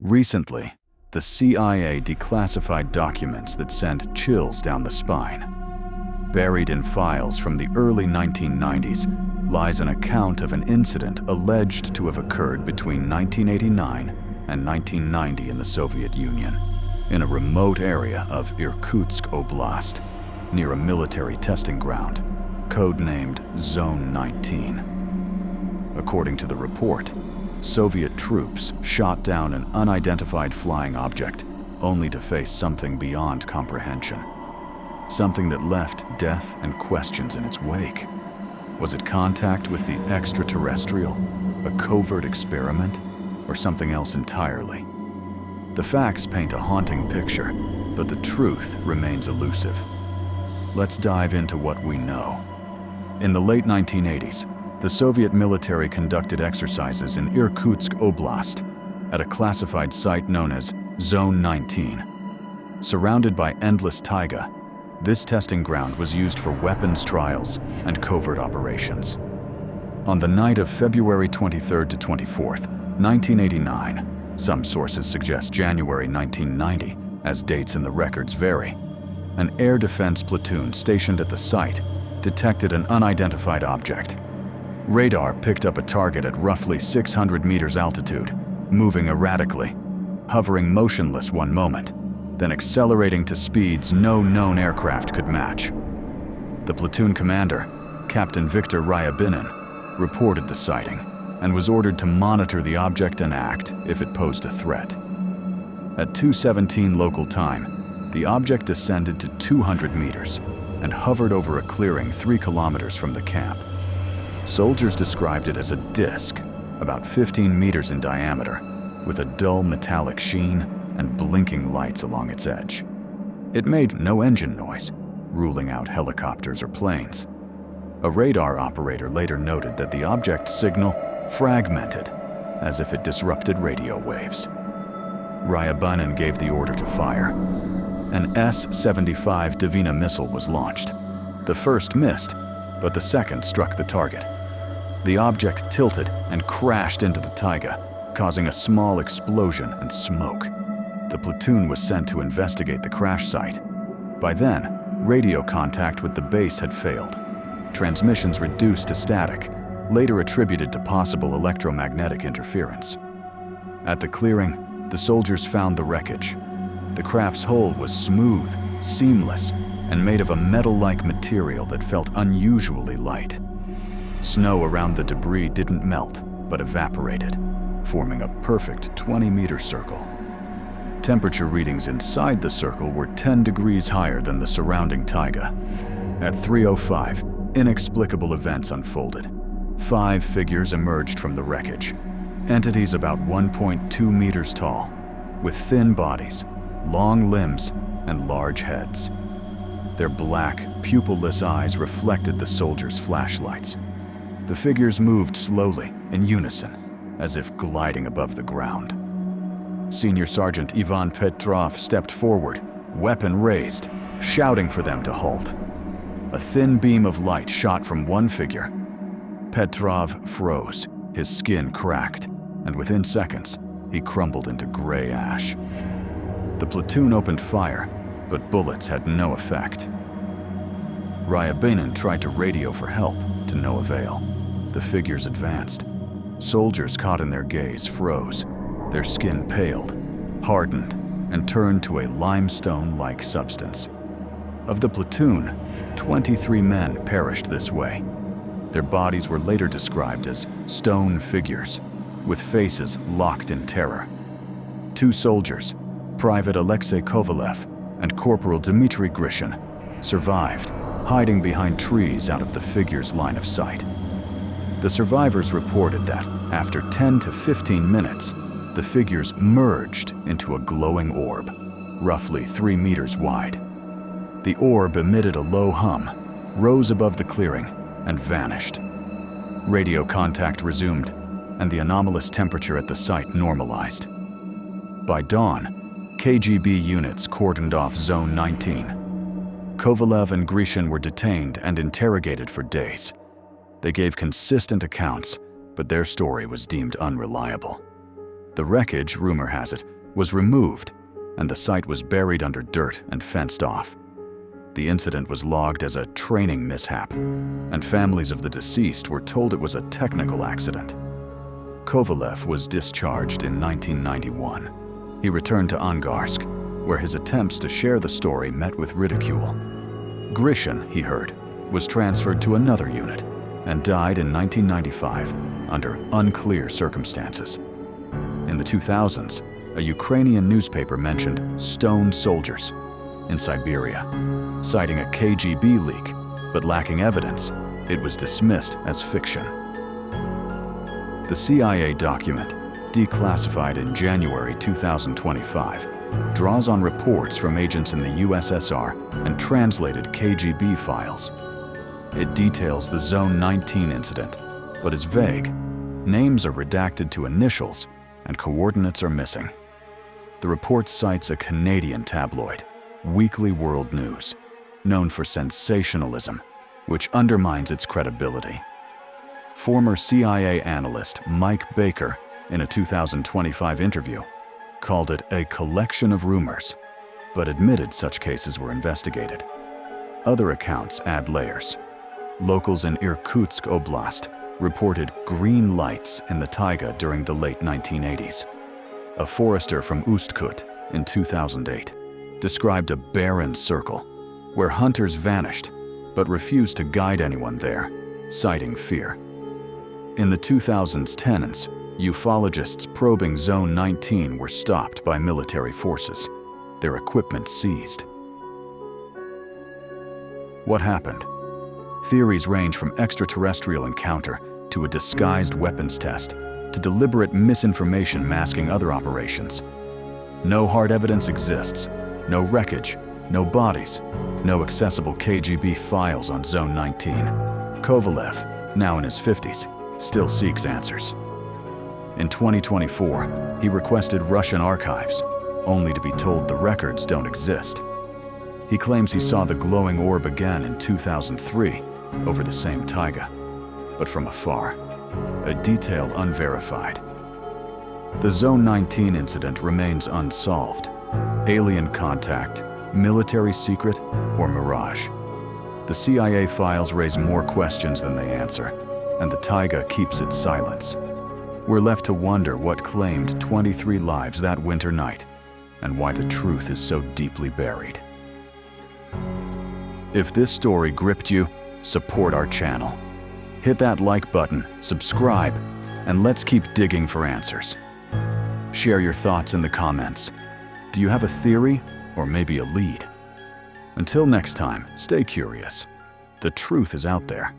Recently, the CIA declassified documents that sent chills down the spine. Buried in files from the early 1990s lies an account of an incident alleged to have occurred between 1989 and 1990 in the Soviet Union, in a remote area of Irkutsk Oblast, near a military testing ground, codenamed Zone 19. According to the report, Soviet troops shot down an unidentified flying object only to face something beyond comprehension. Something that left death and questions in its wake. Was it contact with the extraterrestrial, a covert experiment, or something else entirely? The facts paint a haunting picture, but the truth remains elusive. Let's dive into what we know. In the late 1980s, the Soviet military conducted exercises in Irkutsk Oblast at a classified site known as Zone 19. Surrounded by endless taiga, this testing ground was used for weapons trials and covert operations. On the night of February 23rd to 24th, 1989, some sources suggest January 1990, as dates in the records vary, an air defense platoon stationed at the site detected an unidentified object. Radar picked up a target at roughly 600 meters altitude, moving erratically, hovering motionless one moment, then accelerating to speeds no known aircraft could match. The platoon commander, Captain Viktor Ryabinin, reported the sighting and was ordered to monitor the object and act if it posed a threat. At 2:17 local time, the object descended to 200 meters and hovered over a clearing 3 kilometers from the camp. Soldiers described it as a disc, about 15 meters in diameter, with a dull metallic sheen and blinking lights along its edge. It made no engine noise, ruling out helicopters or planes. A radar operator later noted that the object's signal fragmented, as if it disrupted radio waves. Ryabinin gave the order to fire. An S-75 Divina missile was launched. The first missed, but the second struck the target. The object tilted and crashed into the taiga, causing a small explosion and smoke. The platoon was sent to investigate the crash site. By then, radio contact with the base had failed. Transmissions reduced to static, later attributed to possible electromagnetic interference. At the clearing, the soldiers found the wreckage. The craft's hull was smooth, seamless, and made of a metal-like material that felt unusually light. Snow around the debris didn't melt, but evaporated, forming a perfect 20-meter circle. Temperature readings inside the circle were 10 degrees higher than the surrounding taiga. At 3:05, inexplicable events unfolded. 5 figures emerged from the wreckage, entities about 1.2 meters tall, with thin bodies, long limbs, and large heads. Their black, pupil-less eyes reflected the soldiers' flashlights. The figures moved slowly, in unison, as if gliding above the ground. Senior Sergeant Ivan Petrov stepped forward, weapon raised, shouting for them to halt. A thin beam of light shot from one figure. Petrov froze, his skin cracked, and within seconds, he crumbled into gray ash. The platoon opened fire, but bullets had no effect. Ryabinin tried to radio for help, to no avail. The figures advanced. Soldiers caught in their gaze froze. Their skin paled, hardened, and turned to a limestone-like substance. Of the platoon, 23 men perished this way. Their bodies were later described as stone figures, with faces locked in terror. 2 soldiers, Private Alexei Kovalev and Corporal Dmitry Grishin, survived, hiding behind trees out of the figures' line of sight. The survivors reported that, after 10 to 15 minutes, the figures merged into a glowing orb, roughly 3 meters wide. The orb emitted a low hum, rose above the clearing, and vanished. Radio contact resumed, and the anomalous temperature at the site normalized. By dawn, KGB units cordoned off Zone 19. Kovalev and Grishin were detained and interrogated for days. They gave consistent accounts, but their story was deemed unreliable. The wreckage, rumor has it, was removed, and the site was buried under dirt and fenced off. The incident was logged as a training mishap, and families of the deceased were told it was a technical accident. Kovalev was discharged in 1991. He returned to Angarsk, where his attempts to share the story met with ridicule. Grishin, he heard, was transferred to another unit and died in 1995 under unclear circumstances. In the 2000s, a Ukrainian newspaper mentioned stone soldiers in Siberia, citing a KGB leak, but lacking evidence, it was dismissed as fiction. The CIA document, declassified in January 2025, draws on reports from agents in the USSR and translated KGB files. It details the Zone 19 incident, but is vague. Names are redacted to initials, and coordinates are missing. The report cites a Canadian tabloid, Weekly World News, known for sensationalism, which undermines its credibility. Former CIA analyst Mike Baker, in a 2025 interview, called it a collection of rumors, but admitted such cases were investigated. Other accounts add layers. Locals in Irkutsk Oblast reported green lights in the taiga during the late 1980s. A forester from Ustkut in 2008 described a barren circle where hunters vanished but refused to guide anyone there, citing fear. In the 2000s tenants, ufologists probing Zone 19 were stopped by military forces, their equipment seized. What happened? Theories range from extraterrestrial encounter to a disguised weapons test to deliberate misinformation masking other operations. No hard evidence exists, no wreckage, no bodies, no accessible KGB files on Zone 19. Kovalev, now in his 50s, still seeks answers. In 2024, he requested Russian archives, only to be told the records don't exist. He claims he saw the glowing orb again in 2003 over the same taiga, but from afar, a detail unverified. The Zone 19 incident remains unsolved. Alien contact, military secret, or mirage? The CIA files raise more questions than they answer, and the taiga keeps its silence. We're left to wonder what claimed 23 lives that winter night, and why the truth is so deeply buried. If this story gripped you, support our channel. Hit that like button, subscribe, and let's keep digging for answers. Share your thoughts in the comments. Do you have a theory, or maybe a lead? Until next time, stay curious. The truth is out there.